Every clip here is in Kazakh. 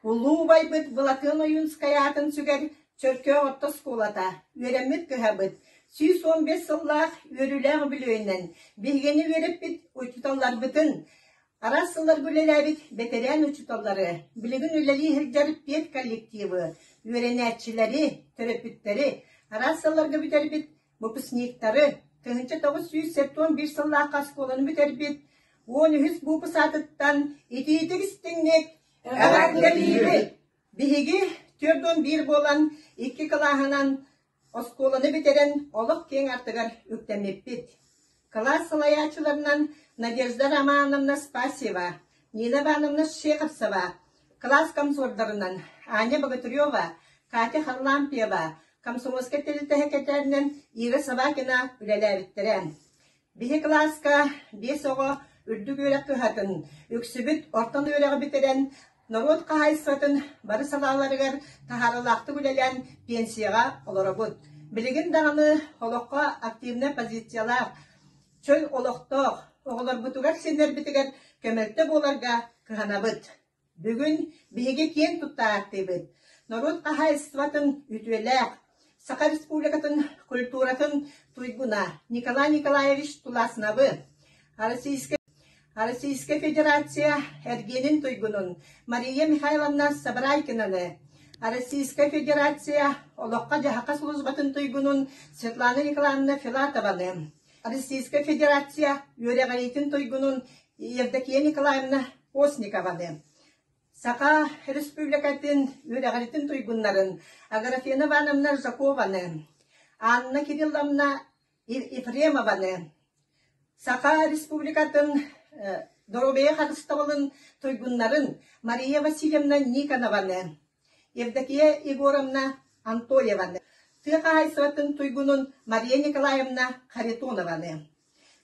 Улубай быт Былатын Оюнскаятын сүгер чөркө отто скулата. Үереммит кыһабыт. 115 сыллах өрүләг билөйнен. Бигени вереп бит учуталлар бытын. Арасылар бүлеләбит ветеран учуталлары. Билеген үләли хирҗар пет коллективы. Үеренәчиләре, терапевтлары. Арасыларга битербит выпускниктары. 1981 сыллахка сколаны битербит. 13 бупы сатыттан ититигистиңнек әгәрләбит. Биһиги төрдөн бир болан 2 клаһынан осколаны битерен олық кең артыгар үктәмеппит. Класс салаячыларынан Надежда Романовна Спасева, Нина Ивановна Шеховцева, класс комсордарынан Аня Богатырева, Катя Харлампиева, комсомольская телетехекетерінен Ира Сабакина үлеләбіттерен. Бихи класска 5 оғы үрдік өрек тұхатын, үксібіт ортан өрегі бітерен, народ қағайсатын бары салаларығар тахарылақты үлелен пенсияға оларабыд. Білігін дағаны олыққа активны позициялар, чөл олықтық, оғылар бұтығар сендер бітігер көмекті боларға кығанабыд. Бүгін бігі кен тұттағақты бұд. Народ қағайсыватын үтуеләқ, Сақа Республикатын культуратын туйгуна Николай Николаевич Туласнабы, Российская Федерация Эргенин туйгунун Мария Михайловна Сабрайкинаны, Российская Федерация Олоққа Жахақа Сулузбатын туйгунун Светлана Николаевна Филатованы, Российская Федерация Юрияғалитин туйгунун Евдокия Николаевна Осникованы, Сақа Республикатын Юрияғалитин туйгуннарын Аграфена Ивановна Жакованы, Анна Кирилловна Ефремованы, Сақа Республикатын Доробея Харыстабалын туйгуннарын Мария Васильевна Никонованы, Евдокия Егоровна Антоеваны, Тыға Айсватын туйгунун Мария Николаевна Харитонованы.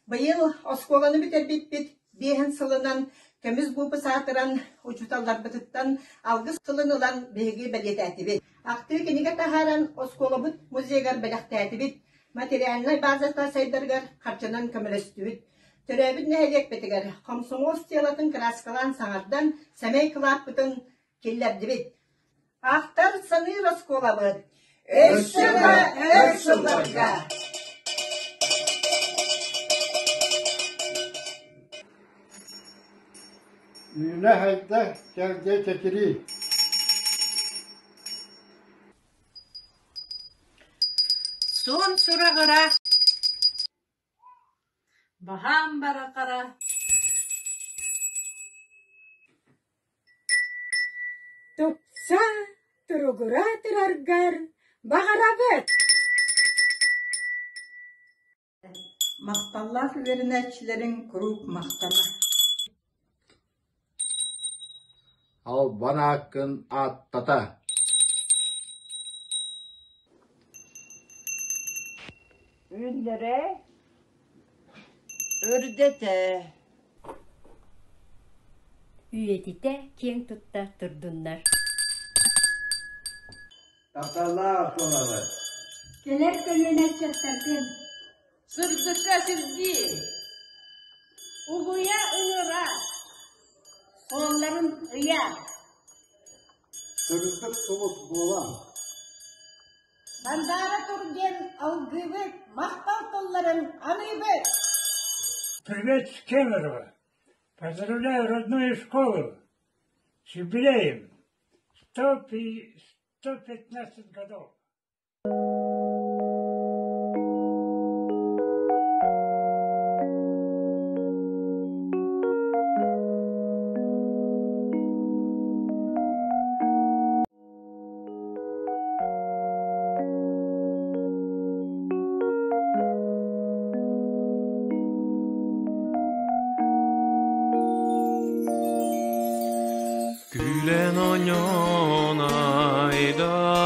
Байыл осколаны бітербет-бет 5 сылынан көміз бұпы сатыран учуталдар бұтыттан алғыз сылынылан бейгі бәлет әтібет. Ақты кенеге тахаран осколабыт музейгар бәліқті әтібет. Материальный базата сайдаргар қарчынан көмілістібет. Түрәбіт нәйдек бетігер комсомол стелатын краскалан саңардан сәмей қылап бұтын келлердібет. Ақтар саны осколабыт. Өшілдарға! Yüne hayda gelge çekiri. Son suragara. Baham barakara. Tupsa turugura turargar baharabet. Maqtallar verenəçilərin qrup maqtana. Al bana hakkın attata. Ünlere ördete. Üyetite keng tutta turdunlar. Tatarlar soralar. Keler kölene çatardın. Sırdıka sirdi. Uguya ınıra. Onların ıya. Sırızlık somut boğulan. Bandara turgen algıbet. Mahtal tolların anıbet. Привет с Кемерово. Поздравляю родную школу с юбилеем. 115 годов. Gülen oñona ida